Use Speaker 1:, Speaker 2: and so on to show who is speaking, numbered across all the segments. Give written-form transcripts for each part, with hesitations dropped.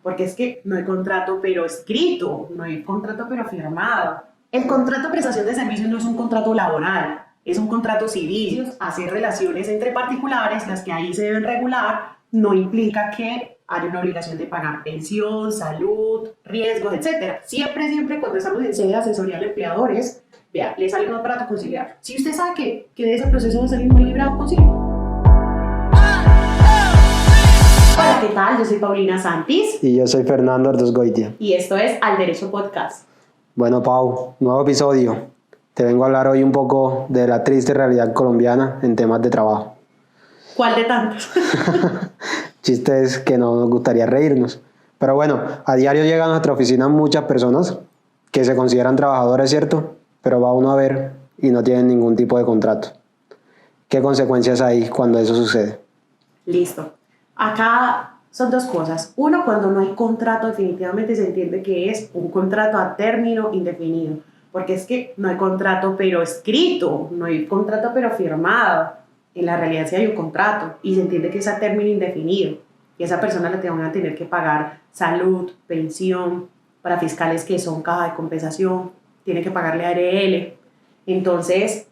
Speaker 1: porque es que no hay contrato pero escrito, no hay contrato pero firmado. El contrato de prestación de servicios no es un contrato laboral, es un contrato civil. Hacer relaciones entre particulares, las que ahí se deben regular, no implica que haya una obligación de pagar pensión, salud, riesgos, etc. Siempre cuando estamos en sede de asesoría al empleador vea, le sale más barato conciliar. Si usted sabe que de ese proceso va a salir muy librado, concilie. Hola, ¿qué tal? Yo soy Paulina Santis.
Speaker 2: Y yo soy Fernando Ardosgoitia.
Speaker 1: Y esto es Al Derecho Podcast.
Speaker 2: Bueno, Pau, nuevo episodio. Te vengo a hablar hoy un poco de la triste realidad colombiana en temas de trabajo.
Speaker 1: ¿Cuál de tantos?
Speaker 2: Chiste es que no nos gustaría reírnos. Pero bueno, a diario llegan a nuestra oficina muchas personas que se consideran trabajadores, ¿cierto? Pero va uno a ver y no tienen ningún tipo de contrato. ¿Qué consecuencias hay cuando eso sucede?
Speaker 1: Listo. Acá son dos cosas. Uno, cuando no hay contrato, definitivamente se entiende que es un contrato a término indefinido. Porque es que no hay contrato pero escrito, no hay contrato pero firmado. En la realidad sí hay un contrato y se entiende que es a término indefinido. Y esa persona le van a tener que pagar salud, pensión, para fiscales que son caja de compensación, tiene que pagarle ARL. Entonces,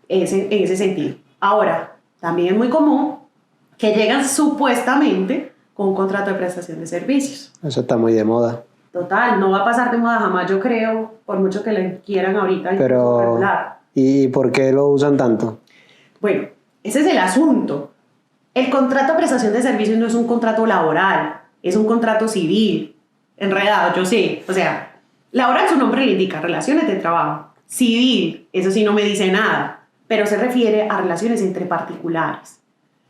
Speaker 1: en ese sentido. Ahora, también es muy común que llegan supuestamente con un contrato de prestación de servicios.
Speaker 2: Eso está muy de moda.
Speaker 1: Total, no va a pasar de moda jamás, yo creo, por mucho que le quieran ahorita
Speaker 2: Pero,
Speaker 1: regular.
Speaker 2: ¿y por qué lo usan tanto?
Speaker 1: Bueno, ese es el asunto. El contrato de prestación de servicios no es un contrato laboral, es un contrato civil. Enredado, yo sé. O sea, laboral su nombre le indica, relaciones de trabajo. Civil, eso sí no me dice nada, pero se refiere a relaciones entre particulares.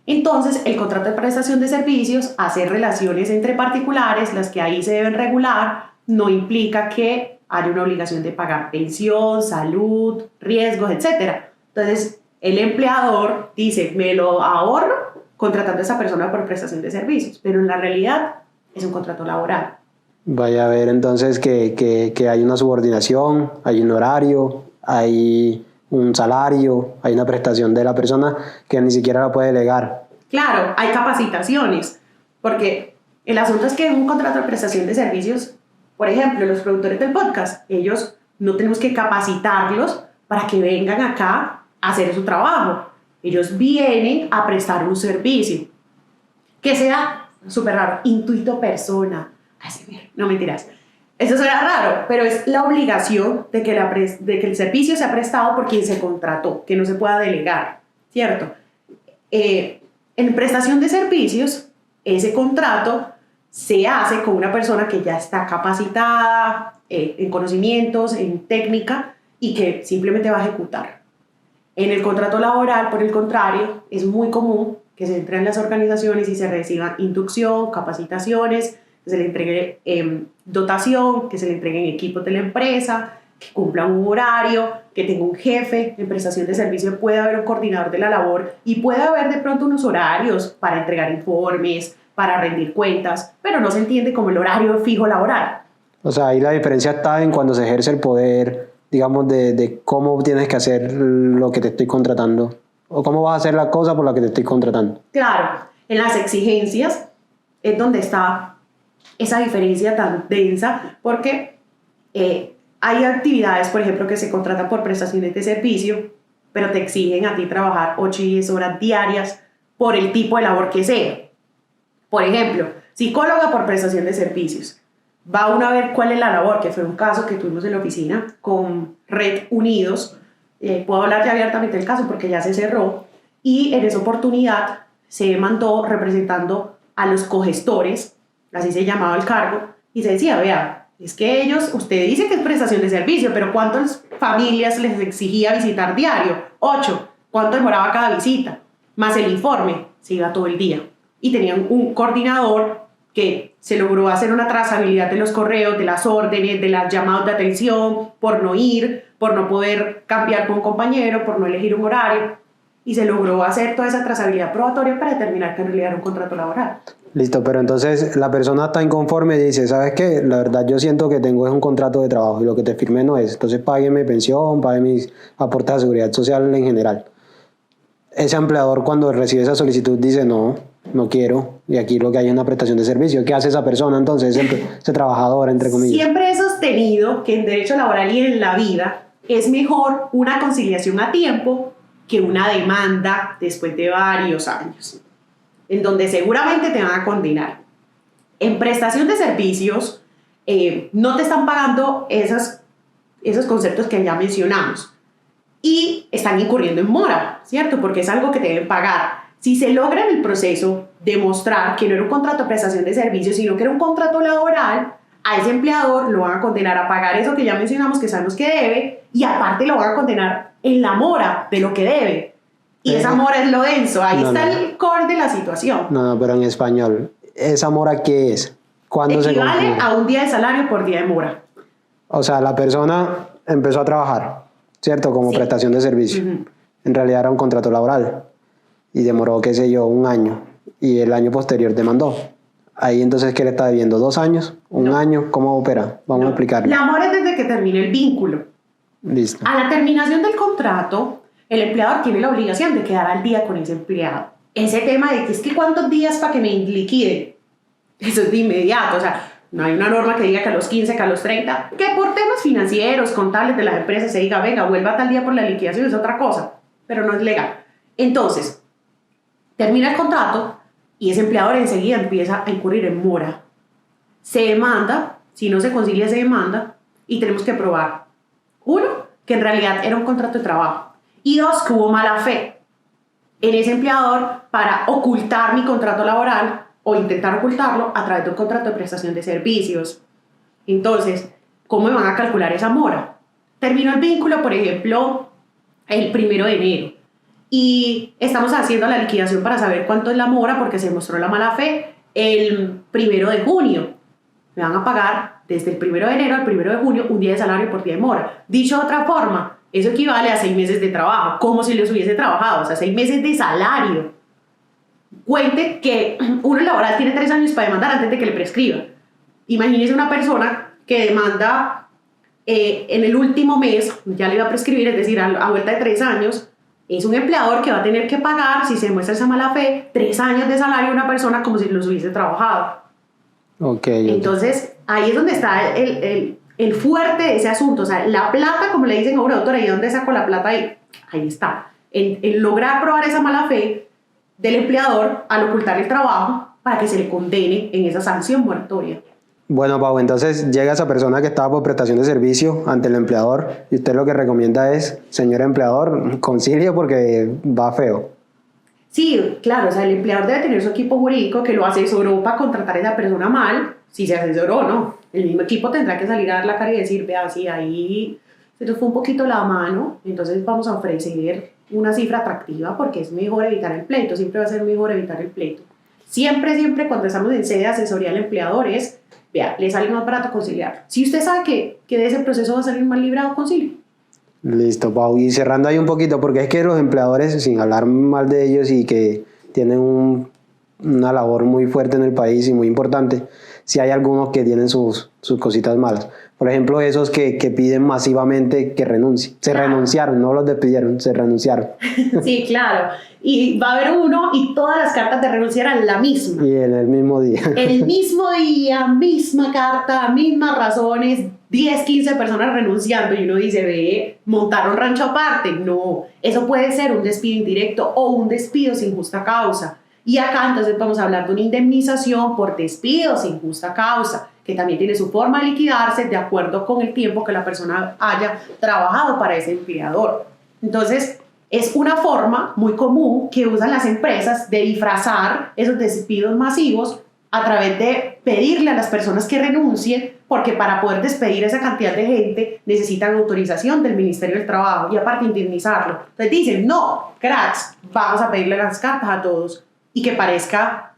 Speaker 1: Entonces, el contrato de prestación de servicios, hacer relaciones entre particulares, las que ahí se deben regular, no implica que haya una obligación de pagar pensión, salud, riesgos, etc. Entonces, el empleador dice, me lo ahorro contratando a esa persona por prestación de servicios, pero en la realidad es un contrato laboral.
Speaker 2: Vaya a ver entonces que hay una subordinación, hay un horario, hay un salario, hay una prestación de la persona que ni siquiera la puede delegar.
Speaker 1: Claro, hay capacitaciones, porque el asunto es que en un contrato de prestación de servicios, por ejemplo, los productores del podcast, ellos no tenemos que capacitarlos para que vengan acá a hacer su trabajo. Ellos vienen a prestar un servicio, que sea súper raro, intuito persona, no mentiras. Eso suena raro, pero es la obligación de que el servicio sea prestado por quien se contrató, que no se pueda delegar, ¿cierto? En prestación de servicios, ese contrato se hace con una persona que ya está capacitada en conocimientos, en técnica, y que simplemente va a ejecutar. En el contrato laboral, por el contrario, es muy común que se entre en las organizaciones y se reciban inducción, capacitaciones, que se le entregue dotación, que se le entreguen equipos de la empresa, que cumpla un horario, que tenga un jefe en prestación de servicio, puede haber un coordinador de la labor y puede haber de pronto unos horarios para entregar informes, para rendir cuentas, pero no se entiende como el horario fijo laboral.
Speaker 2: O sea, ahí la diferencia está en cuando se ejerce el poder, digamos, de cómo tienes que hacer lo que te estoy contratando o cómo vas a hacer la cosa por la que te estoy contratando.
Speaker 1: Claro, en las exigencias es donde está esa diferencia tan densa, porque hay actividades, por ejemplo, que se contratan por prestaciones de servicio, pero te exigen a ti trabajar 8 y 10 horas diarias por el tipo de labor que sea. Por ejemplo, psicóloga por prestación de servicios. Va uno a ver cuál es la labor, que fue un caso que tuvimos en la oficina con Red Unidos. Puedo hablar ya abiertamente del caso porque ya se cerró. Y en esa oportunidad se mandó representando a los cogestores, así se llamaba el cargo, y se decía, vea, es que ellos, usted dice que es prestación de servicio, pero ¿cuántas familias les exigía visitar diario? 8. ¿Cuánto demoraba cada visita? Más el informe, se iba todo el día. Y tenían un coordinador que se logró hacer una trazabilidad de los correos, de las órdenes, de las llamadas de atención, por no ir, por no poder cambiar con un compañero, por no elegir un horario, y se logró hacer toda esa trazabilidad probatoria para determinar que en realidad era un contrato laboral.
Speaker 2: Listo, pero entonces la persona está inconforme y dice, ¿sabes qué? La verdad yo siento que tengo es un contrato de trabajo y lo que te firmé no es. Entonces págueme pensión, págueme mis aportes a seguridad social en general. Ese empleador cuando recibe esa solicitud dice, no, no quiero, y aquí lo que hay es una prestación de servicio. ¿Qué hace esa persona entonces, ese trabajador, entre comillas?
Speaker 1: Siempre he sostenido que en derecho laboral y en la vida es mejor una conciliación a tiempo que una demanda después de varios años, en donde seguramente te van a condenar. En prestación de servicios no te están pagando esos conceptos que ya mencionamos y están incurriendo en mora, ¿cierto? Porque es algo que te deben pagar. Si se logra en el proceso demostrar que no era un contrato de prestación de servicios, sino que era un contrato laboral, a ese empleador lo van a condenar a pagar eso que ya mencionamos que sabemos que debe, y aparte lo van a condenar en la mora de lo que debe. Y esa mora es lo denso, ahí está el core de la situación.
Speaker 2: No, pero en español, ¿esa mora qué es? ¿Cuándo
Speaker 1: equivale a un día de salario por día de mora.
Speaker 2: O sea, la persona empezó a trabajar, ¿cierto? Como prestación de servicio. En realidad era un contrato laboral y demoró, qué sé yo, 1 año, y el año posterior demandó. Ahí entonces, ¿qué le está debiendo? ¿2 años? ¿1 año? ¿Cómo opera? Vamos a explicarlo.
Speaker 1: La mora es desde que termine el vínculo.
Speaker 2: Listo.
Speaker 1: A la terminación del contrato, el empleador tiene la obligación de quedar al día con ese empleado. Ese tema de que es que cuántos días para que me liquide, eso es de inmediato, o sea, no hay una norma que diga que a los 15, que a los 30, que por temas financieros, contables de las empresas se diga, venga, vuelva tal día por la liquidación, es otra cosa, pero no es legal. Entonces, termina el contrato y ese empleador enseguida empieza a incurrir en mora. Se demanda, si no se concilia se demanda, y tenemos que probar, 1, que en realidad era un contrato de trabajo, y 2, que hubo mala fe en ese empleador para ocultar mi contrato laboral o intentar ocultarlo a través de un contrato de prestación de servicios. Entonces, ¿cómo me van a calcular esa mora? Terminó el vínculo, por ejemplo, el 1 de enero y estamos haciendo la liquidación para saber cuánto es la mora porque se mostró la mala fe el 1 de junio. Me van a pagar desde el 1 de enero al 1 de junio un día de salario por día de mora. Dicho de otra forma, eso equivale a 6 meses de trabajo, como si los hubiese trabajado, o sea, 6 meses de salario. Cuente que uno laboral tiene 3 años para demandar antes de que le prescriba. Imagínese una persona que demanda en el último mes, ya le va a prescribir, es decir, a vuelta de 3 años, es un empleador que va a tener que pagar, si se demuestra esa mala fe, 3 años de salario a una persona como si los hubiese trabajado. Entonces, ahí es donde está el fuerte de ese asunto. O sea, la plata, como le dicen a una autora, ¿y dónde saco la plata ahí? Ahí está. En lograr probar esa mala fe del empleador al ocultar el trabajo para que se le condene en esa sanción moratoria.
Speaker 2: Bueno, Pau, entonces llega esa persona que estaba por prestación de servicio ante el empleador y usted lo que recomienda es, señor empleador, concilie porque va feo.
Speaker 1: Sí, claro, o sea, el empleador debe tener su equipo jurídico que lo asesoró para contratar a esa persona mal, si se asesoró o no. El mismo equipo tendrá que salir a dar la cara y decir, vea, sí, ahí se nos fue un poquito la mano, entonces vamos a ofrecer una cifra atractiva porque es mejor evitar el pleito, siempre va a ser mejor evitar el pleito. Siempre cuando estamos en sede de asesoría al empleador es, vea, le sale más barato conciliar. Si usted sabe que de ese proceso va a salir mal librado, concilie.
Speaker 2: Listo, Pau. Y cerrando ahí un poquito, porque es que los empleadores, sin hablar mal de ellos y que tienen una labor muy fuerte en el país y muy importante, sí hay algunos que tienen sus cositas malas. Por ejemplo, esos que piden masivamente que renuncie. Se renunciaron, no los despidieron, se renunciaron.
Speaker 1: Sí, claro. Y va a haber uno y todas las cartas de renunciar a la misma.
Speaker 2: Y en el mismo día.
Speaker 1: En el mismo día, misma carta, mismas razones, 10, 15 personas renunciando y uno dice, ve, montaron rancho aparte. No, eso puede ser un despido indirecto o un despido sin justa causa. Y acá entonces vamos a hablar de una indemnización por despido sin justa causa, que también tiene su forma de liquidarse de acuerdo con el tiempo que la persona haya trabajado para ese empleador. Entonces, es una forma muy común que usan las empresas de disfrazar esos despidos masivos a través de pedirle a las personas que renuncien, porque para poder despedir a esa cantidad de gente necesitan autorización del Ministerio del Trabajo y aparte indemnizarlo. Entonces dicen, no, cracks, vamos a pedirle las cartas a todos y que parezca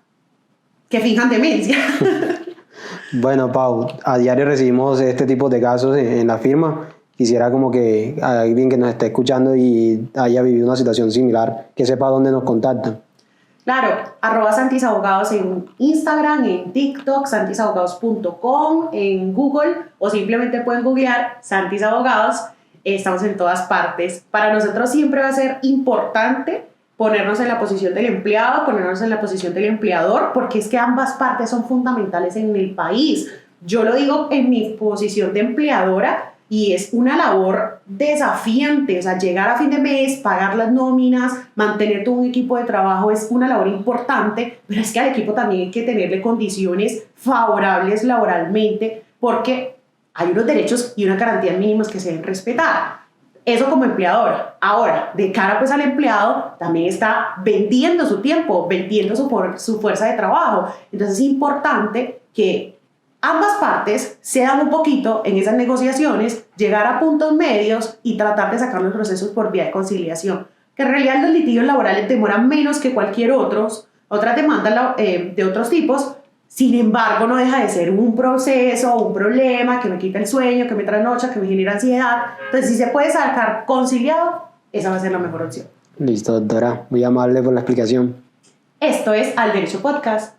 Speaker 1: que finjan demencia.
Speaker 2: Bueno, Pau, a diario recibimos este tipo de casos en la firma. Quisiera como que alguien que nos esté escuchando y haya vivido una situación similar, que sepa dónde nos contactan.
Speaker 1: Claro, @santisabogados en Instagram, en TikTok, santisabogados.com, en Google, o simplemente pueden googlear Santis Abogados. Estamos en todas partes. Para nosotros siempre va a ser importante ponernos en la posición del empleado, ponernos en la posición del empleador, porque es que ambas partes son fundamentales en el país. Yo lo digo en mi posición de empleadora y es una labor desafiante, o sea, llegar a fin de mes, pagar las nóminas, mantener todo un equipo de trabajo es una labor importante, pero es que al equipo también hay que tenerle condiciones favorables laboralmente, porque hay unos derechos y unas garantías mínimas que se deben respetar. Eso como empleadora. Ahora, de cara pues al empleado, también está vendiendo su tiempo, vendiendo su fuerza de trabajo. Entonces es importante que ambas partes cedan un poquito en esas negociaciones, llegar a puntos medios y tratar de sacar los procesos por vía de conciliación. Que en realidad los litigios laborales demoran menos que cualquier otras demandas de otros tipos. Sin embargo, no deja de ser un proceso, un problema que me quita el sueño, que me trasnocha, que me genera ansiedad. Entonces, si se puede sacar conciliado, esa va a ser la mejor opción.
Speaker 2: Listo, doctora. Muy amable por la explicación.
Speaker 1: Esto es Al Derecho Podcast.